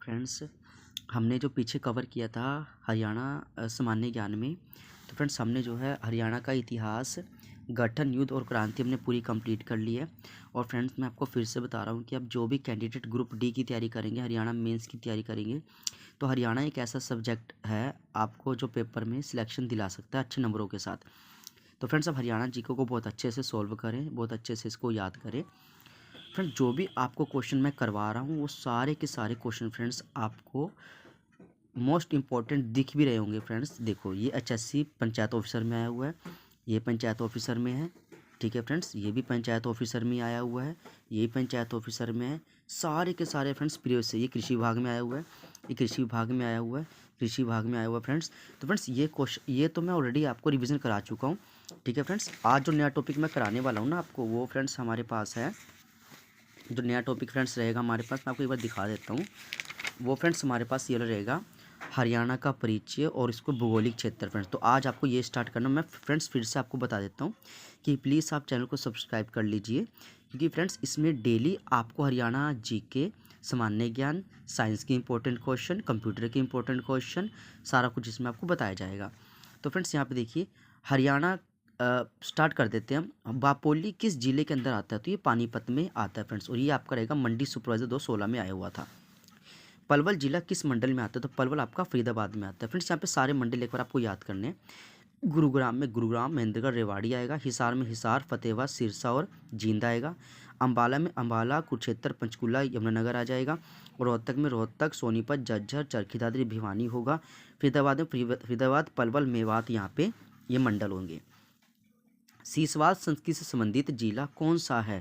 Friends, हमने जो पीछे कवर किया था हरियाणा सामान्य ज्ञान में, तो फ्रेंड्स हमने जो है हरियाणा का इतिहास, गठन, युद्ध और क्रांति हमने पूरी कंप्लीट कर ली है। और फ्रेंड्स मैं आपको फिर से बता रहा हूँ कि अब जो भी कैंडिडेट ग्रुप डी की तैयारी करेंगे, हरियाणा मेंस की तैयारी करेंगे, तो हरियाणा एक ऐसा सब्जेक्ट है आपको जो पेपर में सिलेक्शन दिला सकता है अच्छे नंबरों के साथ। तो फ्रेंड्स अब हरियाणा जीके को बहुत अच्छे से सॉल्व करें, बहुत अच्छे से इसको याद करें। फ्रेंड्स जो भी आपको क्वेश्चन मैं करवा रहा हूँ वो सारे के सारे क्वेश्चन फ्रेंड्स आपको मोस्ट इंपॉर्टेंट दिख भी रहे होंगे। फ्रेंड्स देखो, ये एचएससी पंचायत ऑफिसर में आया हुआ है, ये पंचायत ऑफिसर में है, ठीक है फ्रेंड्स, ये भी पंचायत ऑफिसर में आया हुआ है, ये पंचायत ऑफिसर में है, सारे के सारे फ्रेंड्स प्रीवियस से। ये कृषि विभाग में आया हुआ है, ये कृषि विभाग में आया हुआ है, कृषि विभाग में आया हुआ है फ्रेंड्स। तो फ्रेंड्स ये क्वेश्चन, ये तो मैं ऑलरेडी आपको रिविज़न करा चुका हूँ, ठीक है फ्रेंड्स। आज जो नया टॉपिक मैं कराने वाला हूँ ना आपको, वो फ्रेंड्स हमारे पास है, जो नया टॉपिक फ्रेंड्स रहेगा हमारे पास, मैं आपको एक बार दिखा देता हूँ। वो फ्रेंड्स हमारे पास ये रहेगा हरियाणा का परिचय और इसको भौगोलिक क्षेत्र। फ्रेंड्स तो आज आपको ये स्टार्ट करना, मैं फ्रेंड्स फिर से आपको बता देता हूँ कि प्लीज़ आप चैनल को सब्सक्राइब कर लीजिए, क्योंकि फ्रेंड्स इसमें डेली आपको हरियाणा जीके, सामान्य ज्ञान, साइंस के इंपॉर्टेंट क्वेश्चन, कंप्यूटर के इंपॉर्टेंट क्वेश्चन, सारा कुछ इसमें आपको बताया जाएगा। तो फ्रेंड्स यहाँ पे देखिए, हरियाणा स्टार्ट कर देते हैं हम। बापोली किस जिले के अंदर आता है? तो ये पानीपत में आता है फ्रेंड्स, और ये आपका रहेगा मंडी सुपरवाइजर 2016 में आया हुआ था। पलवल जिला किस मंडल में आता है? तो पलवल आपका फरीदाबाद में आता है। फ्रेंड्स यहाँ पे सारे मंडल एक बार आपको याद करने हैं। गुरुग्राम में गुरुग्राम, महेंद्रगढ़, रेवाड़ी आएगा। हिसार में हिसार, फतेहाबाद, सिरसा और जींद आएगा। अम्बाला में अम्बाला, कुरुक्षेत्र, पंचकुला, यमुनानगर आ जाएगा। रोहतक में रोहतक, सोनीपत, झज्जर, चरखी दादरी, भिवानी होगा। फरीदाबाद में फरीदाबाद, पलवल, मेवात, यहाँ पे ये मंडल होंगे। सीसवाल संस्कृति से संबंधित जिला कौन सा है?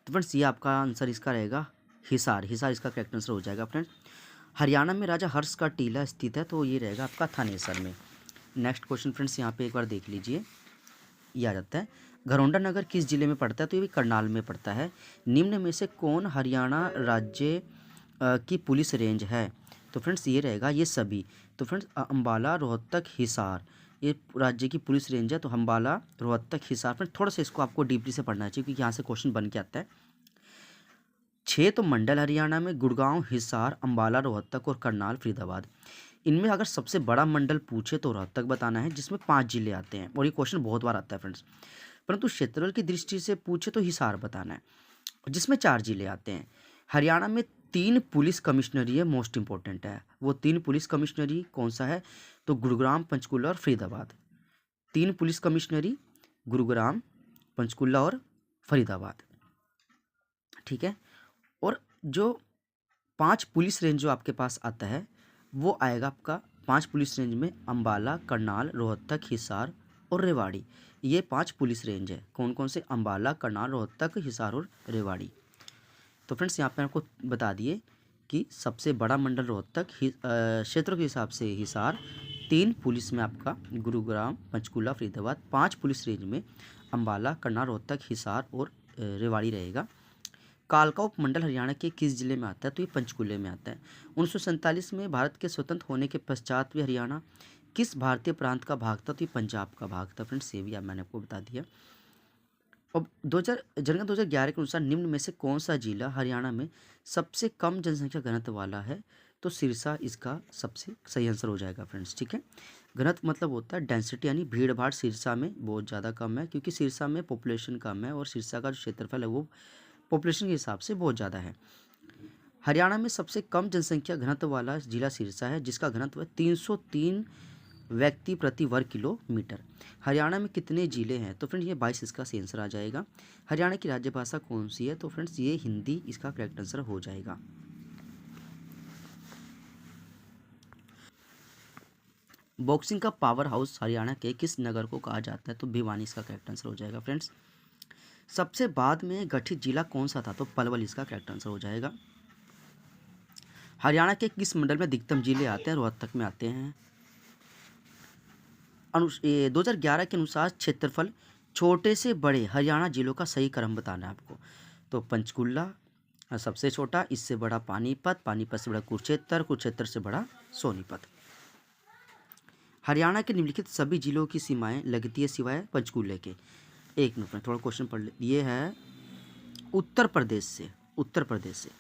तो फ्रेंड्स ये आपका आंसर इसका रहेगा हिसार, हिसार इसका करेक्ट आंसर हो जाएगा फ्रेंड्स। हरियाणा में राजा हर्ष का टीला स्थित है, तो ये रहेगा आपका थानेसर में। नेक्स्ट क्वेश्चन फ्रेंड्स यहाँ पे एक बार देख लीजिए, ये आ जाता है। घरौंडा नगर किस जिले में पड़ता है? तो ये भी करनाल में पड़ता है। निम्न में से कौन हरियाणा राज्य की पुलिस रेंज है? तो फ्रेंड्स ये रहेगा ये सभी। तो फ्रेंड्स अम्बाला, रोहतक, हिसार ये राज्य की पुलिस रेंज है। तो अम्बाला, रोहतक, हिसार। फ्रेंड्स थोड़ा सा इसको आपको डीपली से पढ़ना चाहिए, क्योंकि यहाँ से क्वेश्चन बन के आता है। 6 तो मंडल हरियाणा में गुड़गांव, हिसार, अम्बाला, रोहतक और करनाल, फरीदाबाद। इनमें अगर सबसे बड़ा मंडल पूछे तो रोहतक बताना है, जिसमें 5 जिले आते हैं, और ये क्वेश्चन बहुत बार आता है फ्रेंड्स। परंतु क्षेत्रफल की दृष्टि से पूछे तो हिसार बताना है, जिसमें 4 जिले आते हैं। हरियाणा में 3 पुलिस कमिश्नरी है, मोस्ट इंपॉर्टेंट है। वो 3 पुलिस कमिश्नरी कौन सा है? तो गुरुग्राम, पंचकुला और फरीदाबाद। 3 पुलिस कमिश्नरी, गुरुग्राम, पंचकुला और फरीदाबाद, ठीक है। और जो 5 पुलिस रेंज जो आपके पास आता है, वो आएगा आपका 5 पुलिस रेंज में अम्बाला, करनाल, रोहतक, हिसार और रेवाड़ी। ये 5 पुलिस रेंज है। कौन कौन से? अम्बाला, करनाल, रोहतक, हिसार और रेवाड़ी। तो फ्रेंड्स यहाँ पे आपको बता दिए कि सबसे बड़ा मंडल रोहतक, क्षेत्र के हिसाब से हिसार, 3 पुलिस में आपका गुरुग्राम, पंचकुला, फरीदाबाद, 5 पुलिस रेंज में अम्बाला, करनाल, रोहतक, हिसार और रेवाड़ी रहेगा। कालका उपमंडल हरियाणा के किस जिले में आता है? तो ये पंचकुले में आता है। 1947 में भारत के स्वतंत्र होने के पश्चात भी हरियाणा किस भारतीय प्रांत का भाग था? तो ये पंजाब का भाग था फ्रेंड्स, ये भी मैंने आपको बता दिया। अब 2000 जनगणना 2011 के अनुसार निम्न में से कौन सा जिला हरियाणा में सबसे कम जनसंख्या घनत्व वाला है? तो सिरसा इसका सबसे सही आंसर हो जाएगा फ्रेंड्स, ठीक है। घनत्व मतलब होता है डेंसिटी, यानी भीड़ भाड़ सिरसा में बहुत ज़्यादा कम है, क्योंकि सिरसा में पॉपुलेशन कम है, और सिरसा का जो क्षेत्रफल है वो पॉपुलेशन के हिसाब से बहुत ज़्यादा है। हरियाणा में सबसे कम जनसंख्या घनत्व वाला जिला सिरसा है, जिसका घनत्व है 303 व्यक्ति प्रति वर्ग किलोमीटर। हरियाणा में कितने जिले हैं? तो फ्रेंड्स ये 22 इसका सही आंसर आ जाएगा। हरियाणा की राज्य भाषा कौन सी है? तो फ्रेंड्स ये हिंदी इसका करेक्ट आंसर हो जाएगा। बॉक्सिंग का पावर हाउस हरियाणा के किस नगर को कहा जाता है? तो भिवानी इसका करेक्ट आंसर हो जाएगा फ्रेंड्स। सबसे बाद में गठित जिला कौन सा था? तो पलवल इसका करेक्ट आंसर हो जाएगा। हरियाणा के किस मंडल में अधिकतम जिले आते हैं? रोहतक में आते हैं। 2011 के अनुसार क्षेत्रफल छोटे से बड़े हरियाणा जिलों का सही क्रम बताना है आपको। तो पंचकुला सबसे छोटा, इससे बड़ा पानीपत, पानीपत से बड़ा कुरुक्षेत्र, कुरुक्षेत्र से बड़ा सोनीपत। हरियाणा के निम्नलिखित सभी जिलों की सीमाएं लगती है सिवाय पंचकुले के। एक मिनट में थोड़ा क्वेश्चन पढ़ ले। ये है उत्तर प्रदेश से, उत्तर प्रदेश से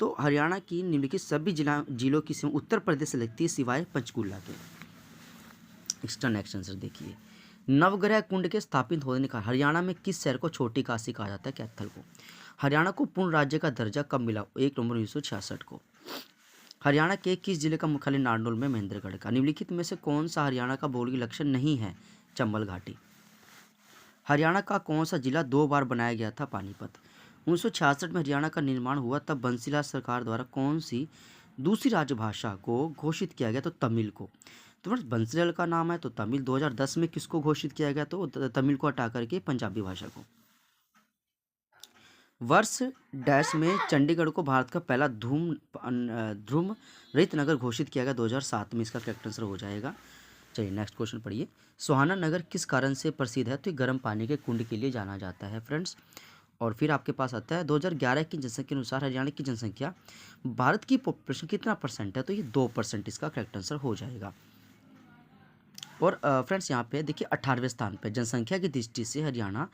तो हरियाणा की निम्नलिखित सभी जिलों की सीमा उत्तर प्रदेश से लगती है सिवाय पंचकुला के। एक्स्ट्रा नेक्स्ट आंसर देखिए, नवग्रह कुंड के स्थापित होने का हरियाणा में किस शहर को छोटी काशी कहा जाता है? कैथल को। हरियाणा को पूर्ण राज्य का दर्जा कब मिला? 1 नवंबर 1966 को। हरियाणा के किस जिले का मुख्यालय नारनौल में? महेंद्रगढ़ का। निम्नलिखित में से कौन सा हरियाणा का भौगोलिक लक्षण नहीं है? चंबल घाटी। हरियाणा का कौन सा जिला 2 बार बनाया गया था? पानीपत। 1966 में हरियाणा का निर्माण हुआ तब बंसीलाल सरकार द्वारा कौन सी दूसरी राजभाषा को घोषित किया गया? तो तमिल को। तो फ्रेंड्स बंसीलाल का नाम है तो तमिल। 2010 में किसको घोषित किया गया? तो तमिल को हटा करके पंजाबी भाषा को। वर्ष डैश में चंडीगढ़ को भारत का पहला ध्रुव रहित नगर घोषित किया गया? 2007 में। इसका करेक्ट आंसर हो जाएगा। चलिए नेक्स्ट क्वेश्चन पढ़िए, सोहाना नगर किस कारण से प्रसिद्ध है? तो ये गर्म पानी के कुंड के लिए जाना जाता है फ्रेंड्स। और फिर आपके पास आता है 2011 की जनसंख्या के अनुसार हरियाणा की जनसंख्या भारत की पॉपुलेशन कितना परसेंट है? तो ये 2% इसका करेक्ट आंसर हो जाएगा। और फ्रेंड्स यहाँ पे देखिए 18वें स्थान पे जनसंख्या की दृष्टि से हरियाणा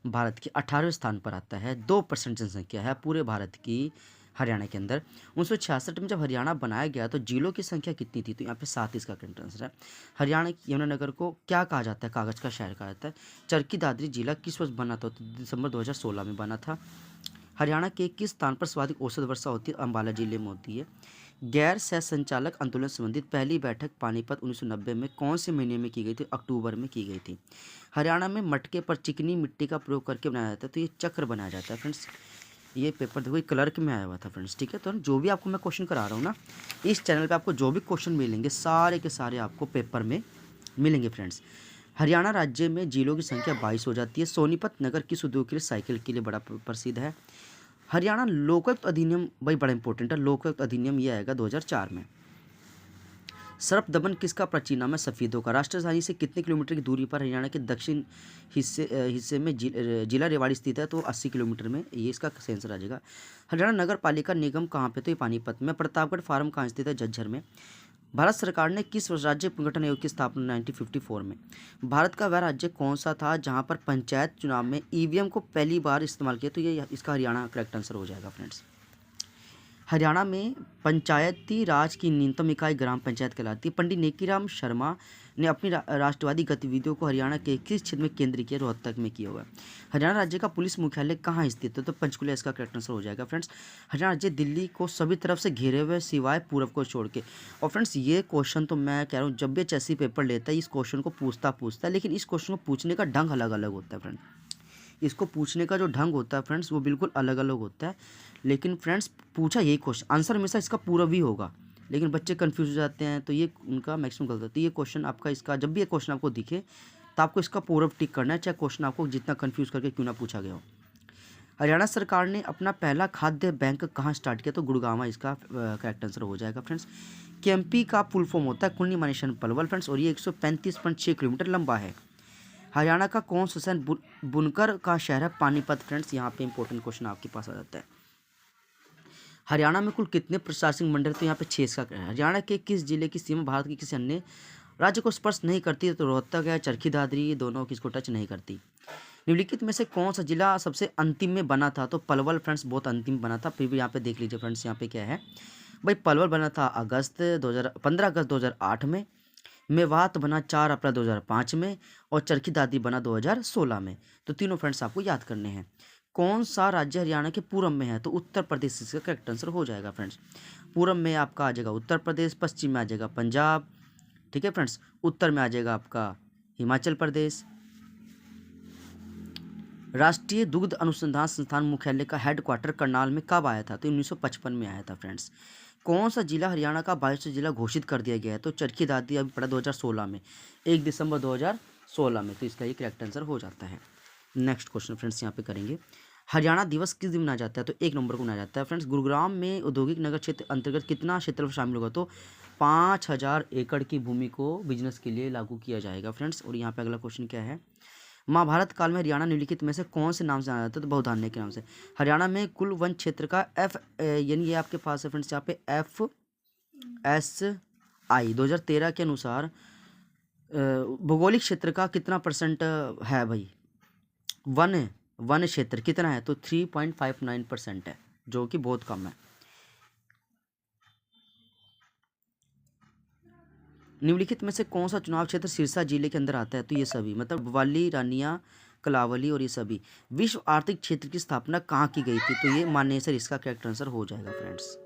भारत के 18वें स्थान पर आता है। 2% जनसंख्या है पूरे भारत की हरियाणा के अंदर। 1966 में जब हरियाणा बनाया गया तो जिलों की संख्या कितनी थी? तो यहाँ पे 7 इसका करेक्ट आंसर है। हरियाणा की यमुनानगर को क्या कहा जाता है? कागज़ का शहर कहा जाता है। चरखी दादरी जिला किस वर्ष बना था? तो दिसंबर 2016 में बना था। हरियाणा के किस स्थान पर सर्वाधिक औसत वर्षा होती है? अम्बाला जिले में होती है। गैर सह संचालक आंदोलन संबंधित पहली बैठक पानीपत 1990 में कौन से महीने में की गई थी? अक्टूबर में की गई थी। हरियाणा में मटके पर चिकनी मिट्टी का प्रयोग करके बनाया जाता है तो ये चक्र बनाया जाता है फ्रेंड्स। ये पेपर देखो ये क्लर्क में आया हुआ था फ्रेंड्स, ठीक है। तो जो भी आपको मैं क्वेश्चन करा रहा हूँ ना, इस चैनल पे आपको जो भी क्वेश्चन मिलेंगे सारे के सारे आपको पेपर में मिलेंगे फ्रेंड्स। हरियाणा राज्य में जिलों की संख्या 22 हो जाती है। सोनीपत नगर किस उद्योग के लिए? साइकिल के लिए बड़ा प्रसिद्ध है। हरियाणा लोकायुक्त अधिनियम भाई बड़ा इंपॉर्टेंट है। लोकायुक्त अधिनियम ये आएगा 2004 में। सर्प दमन किसका प्राचीन नाम है? सफेदों का। राष्ट्रीय राजधानी से कितने किलोमीटर की दूरी पर हरियाणा के दक्षिण हिस्से में जिला रेवाड़ी स्थित है? तो 80 किलोमीटर में। ये इसका आंसर आ जाएगा। हरियाणा नगर पालिका निगम कहाँ पे? तो ये पानीपत में। प्रतापगढ़ फार्म कहाँ स्थित है? झज्जर में। भारत सरकार ने किस वर्ष राज्य पुनर्गठन आयोग की स्थापना? 1954 में। भारत का वह राज्य कौन सा था जहां पर पंचायत चुनाव में ईवीएम को पहली बार इस्तेमाल किया? तो ये इसका हरियाणा करेक्ट आंसर हो जाएगा फ्रेंड्स। हरियाणा में पंचायती राज की न्यूनतम इकाई ग्राम पंचायत कहलाती है। पंडित नेकीराम शर्मा ने अपनी राष्ट्रवादी गतिविधियों को हरियाणा के किस क्षेत्र में केंद्रित किया? रोहतक में किया हुआ है। हरियाणा राज्य का पुलिस मुख्यालय कहाँ स्थित है? तो पंचकुला इसका करेक्ट आंसर हो जाएगा फ्रेंड्स। हरियाणा राज्य दिल्ली को सभी तरफ से घेरे हुए सिवाय पूर्व को छोड़ के। और फ्रेंड्स ये क्वेश्चन तो मैं कह रहा हूँ जब भी एचएससी पेपर लेता है इस क्वेश्चन को पूछता है, लेकिन इस क्वेश्चन को पूछने का ढंग अलग अलग होता है फ्रेंड। इसको पूछने का जो ढंग होता है फ्रेंड्स वो बिल्कुल अलग अलग होता है। लेकिन फ्रेंड्स पूछा यही क्वेश्चन, आंसर हमेशा इसका पूरा भी होगा, लेकिन बच्चे कंफ्यूज हो जाते हैं तो ये उनका मैक्सिमम गलत होता है। ये क्वेश्चन आपका इसका जब भी ये क्वेश्चन आपको दिखे तो आपको इसका पूर्व टिक करना है, चाहे क्वेश्चन आपको जितना कंफ्यूज करके क्यों ना पूछा गया हो। हरियाणा सरकार ने अपना पहला खाद्य बैंक कहाँ स्टार्ट किया? तो गुड़गांव इसका करेक्ट आंसर हो जाएगा फ्रेंड्स। केएमपी का फुल फॉर्म होता है कुन्नी मानेशन पलवल फ्रेंड्स, और ये 135.6 किलोमीटर लंबा है। हरियाणा का कौन सा शहर बुनकर का शहर है? पानीपत फ्रेंड्स। यहाँ पे इंपॉर्टेंट क्वेश्चन आपके पास आ जाता है। हरियाणा में कुल कितने प्रशासनिक मंडल? तो यहाँ पे 6 का है। हरियाणा के किस जिले की सीमा भारत के किसी अन्य राज्य को स्पर्श नहीं करती? तो रोहतक है, चरखी दादरी, दोनों किसको टच नहीं करती। निम्नलिखित में से कौन सा जिला सबसे अंतिम में बना था? तो पलवल फ्रेंड्स बहुत अंतिम बना था। फिर भी यहाँ पे देख लीजिए फ्रेंड्स, यहाँ पे क्या है भाई, पलवल बना था 15 अगस्त 2008 में। मेवात बना 4 अप्रैल 2005 में, और चरखी दादरी बना 2016 में। तो तीनों फ्रेंड्स आपको याद करने हैं। कौन सा राज्य हरियाणा के पूर्व में है? तो उत्तर प्रदेश इसका करेक्ट आंसर हो जाएगा फ्रेंड्स। पूर्व में आपका आ जाएगा उत्तर प्रदेश, पश्चिम में आ जाएगा पंजाब, ठीक है फ्रेंड्स, उत्तर में आ जाएगा आपका हिमाचल प्रदेश। राष्ट्रीय दुग्ध अनुसंधान संस्थान मुख्यालय का हेडक्वार्टर करनाल में कब आया था? तो 1955 में आया था फ्रेंड्स। कौन सा जिला हरियाणा का 22वां जिला घोषित कर दिया गया है? तो चरखी दादरी अभी पड़ा 2016 में, 1 दिसंबर 2016 में। तो इसका ये करेक्ट आंसर हो जाता है। नेक्स्ट क्वेश्चन फ्रेंड्स यहाँ पे करेंगे, हरियाणा दिवस किस दिन मनाया जाता है? तो 1 नवंबर को मनाया जाता है फ्रेंड्स। गुरुग्राम में औद्योगिक नगर क्षेत्र अंतर्गत कितना क्षेत्रफल शामिल होगा? तो 5000 एकड़ की भूमि को बिजनेस के लिए लागू किया जाएगा फ्रेंड्स। और यहाँ पे अगला क्वेश्चन क्या है, महाभारत काल में हरियाणा निम्नलिखित में से कौन से नाम से जाना जाता है? तो बहुधान्य के नाम से। हरियाणा में कुल वन क्षेत्र का यानी ये आपके पास है फ्रेंड्स यहाँ पे FSI 2013 के अनुसार भौगोलिक क्षेत्र का कितना % है भाई? वन क्षेत्र कितना है? तो 3.59% है, जो कि बहुत कम है। निम्नलिखित में से कौन सा चुनाव क्षेत्र सिरसा जिले के अंदर आता है? तो ये सभी, मतलब वाली, रानिया, कलावली और ये सभी। विश्व आर्थिक क्षेत्र की स्थापना कहाँ की गई थी? तो ये मानेसर इसका करेक्ट आंसर हो जाएगा फ्रेंड्स।